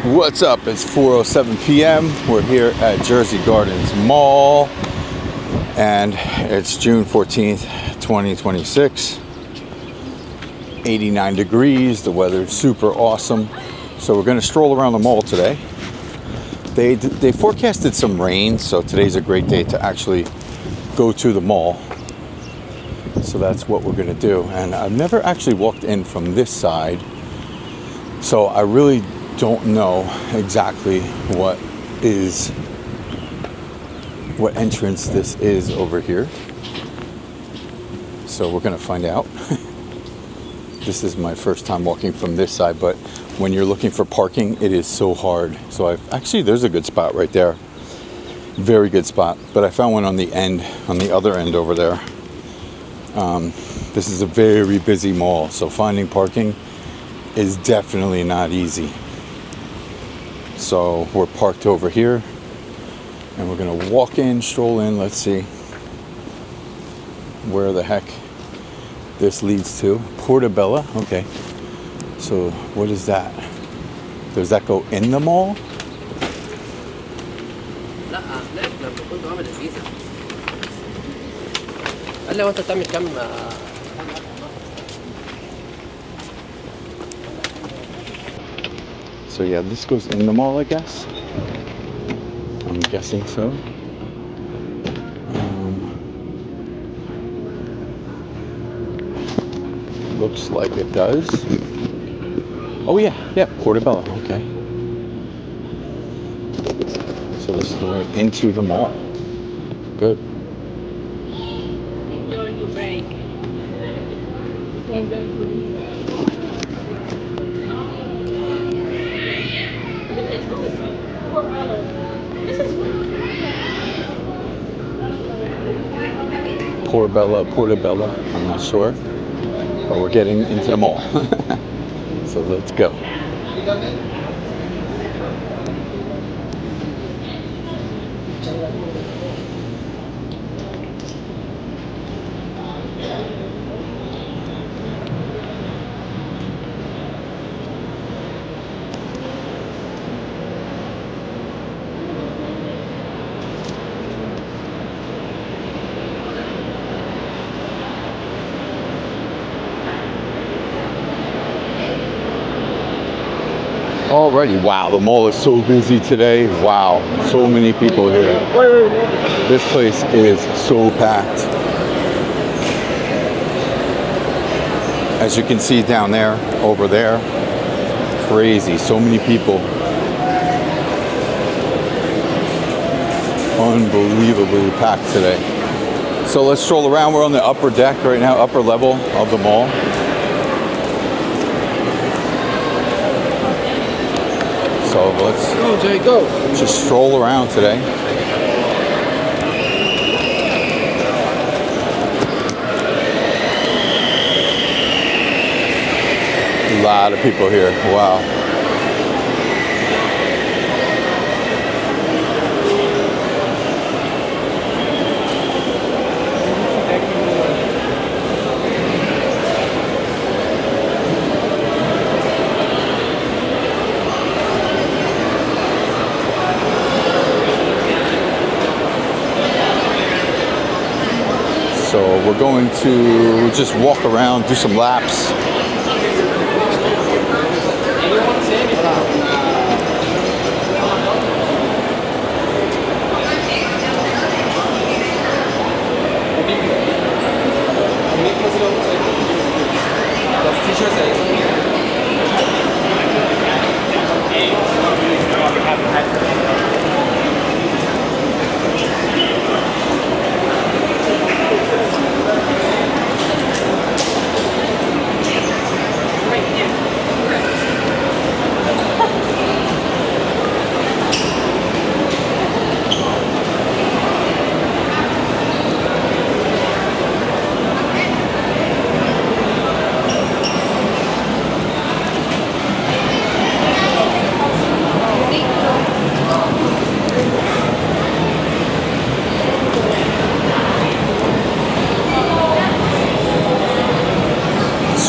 What's up? It's 4:07 p.m. We're here at Jersey Gardens Mall, and it's June 14th, 2026. 89 degrees. The weather's super awesome. So we're going to stroll around the mall today. They forecasted some rain, so today's a great day to actually go to the mall. So that's what we're going to do. And I've never actually walked in from this side, so I really don't know exactly what entrance this is over here. So we're gonna find out. This is my first time walking from this side, but when you're looking for parking, it is so hard. So there's a good spot right there. Very good spot. But I found one on the other end over there. This is a very busy mall, so finding parking is definitely not easy. So we're parked over here and we're gonna walk in, stroll in. Let's see where the heck this leads to. Portobello, okay. So what is that? Does that go in the mall? So yeah, this goes in the mall, I guess. I'm guessing so. Looks like it does. Oh yeah, Portobello, okay. So this is the way into the mall. Good. Enjoy your break. Portobello, I'm not sure. But we're getting into the mall. So let's go. Alrighty, wow, the mall is so busy today. Wow, so many people here. This place is so packed. As you can see down there, over there, crazy, so many people. Unbelievably packed today. So let's stroll around. We're on the upper deck right now, upper level of the mall. So let's go. Just stroll around today. A lot of people here. Wow. So we're going to just walk around, do some laps.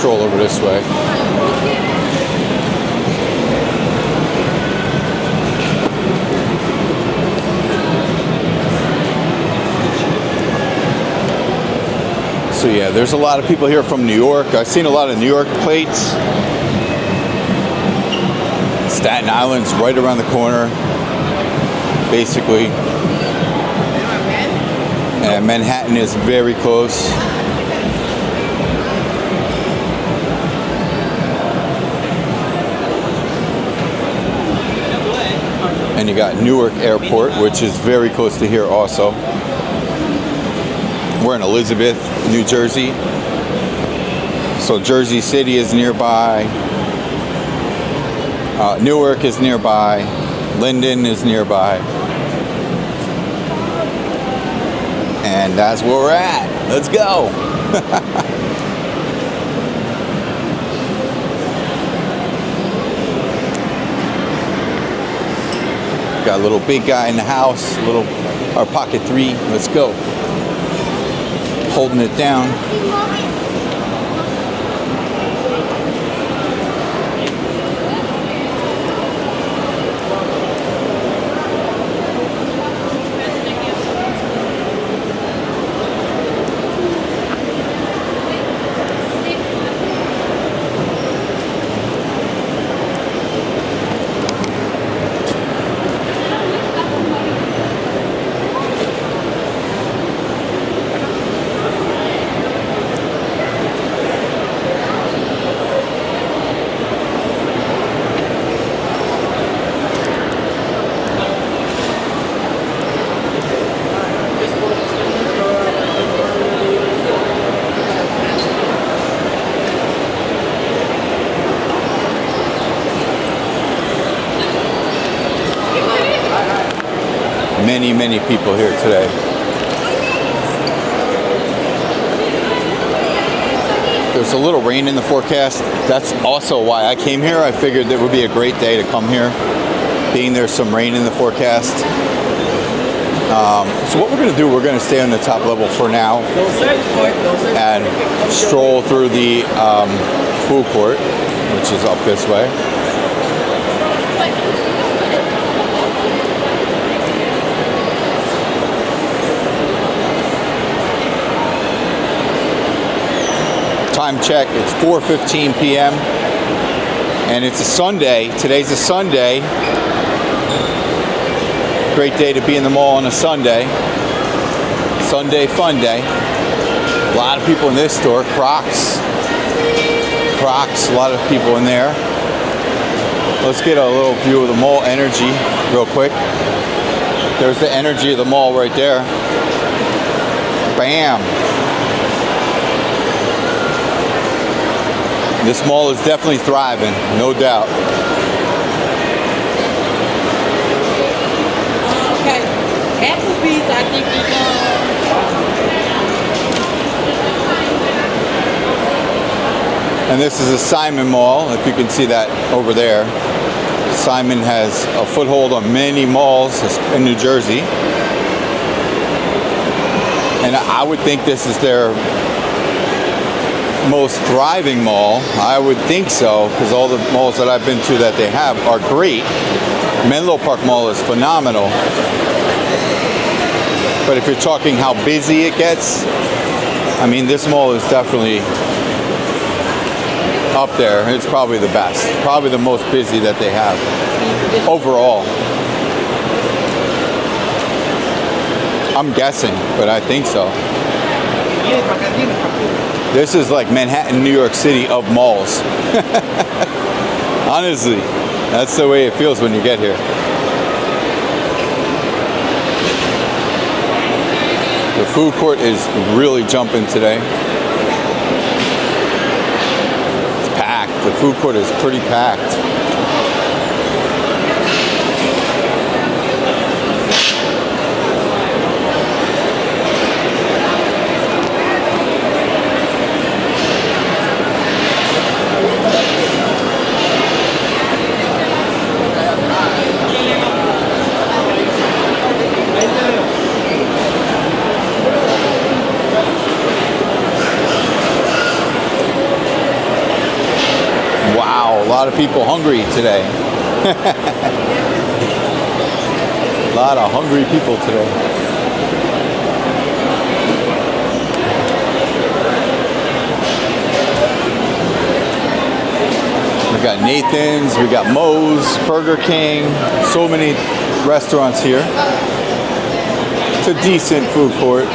stroll over this way. So yeah, there's a lot of people here from New York. I've seen a lot of New York plates. Staten Island's right around the corner, basically. And Manhattan is very close. And you got Newark Airport, which is very close to here also. We're in Elizabeth, New Jersey. So Jersey City is nearby. Newark is nearby. Linden is nearby. And that's where we're at. Let's go. Got a little big guy in the house, our Pocket 3. Let's go. Holding it down. Many people here today. There's a little rain in the forecast. That's also why I came here. I figured it would be a great day to come here, being there's some rain in the forecast. So what we're going to do, we're going to stay on the top level for now and stroll through the food court, which is up this way. Time check, it's 4:15 p.m. and it's a Sunday. Today's a Sunday. Great day to be in the mall on a Sunday. Sunday fun day. A lot of people in this store. Crocs, a lot of people in there. Let's get a little view of the mall energy real quick. There's the energy of the mall right there. Bam. This mall is definitely thriving, no doubt. Okay, Applebee's, I think is And this is a Simon Mall, if you can see that over there. Simon has a foothold on many malls in New Jersey. And I would think this is their most thriving mall. I would think so, because all the malls that I've been to that they have are great. Menlo Park Mall is phenomenal. But if you're talking how busy it gets, I mean, this mall is definitely up there. It's probably the best. Probably the most busy that they have overall. I'm guessing, but I think so. This is like Manhattan, New York City of malls. Honestly, that's the way it feels when you get here. The food court is really jumping today. It's packed. The food court is pretty packed. A lot of people hungry today. A lot of hungry people today. We got Nathan's, we got Moe's, Burger King, so many restaurants here. It's a decent food court.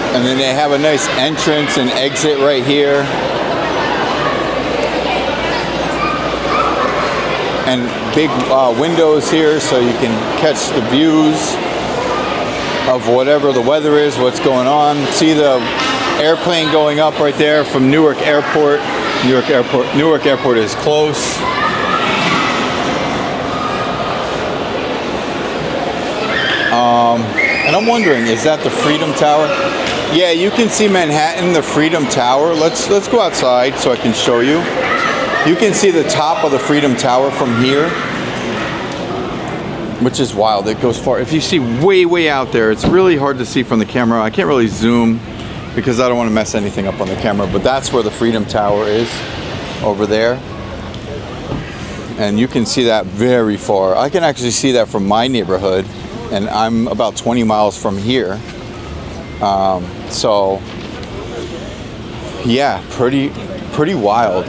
And then they have a nice entrance and exit right here. And big windows here so you can catch the views of whatever the weather is, what's going on. See the airplane going up right there from Newark Airport. Newark Airport is close. And I'm wondering, is that the Freedom Tower? Yeah, you can see Manhattan, the Freedom Tower. Let's go outside so I can show you. You can see the top of the Freedom Tower from here, which is wild. It goes far. If you see way out there, it's really hard to see from the camera. I can't really zoom because I don't want to mess anything up on the camera, but that's where the Freedom Tower is, over there. And you can see that very far. I can actually see that from my neighborhood, and I'm about 20 miles from here. So yeah, pretty wild.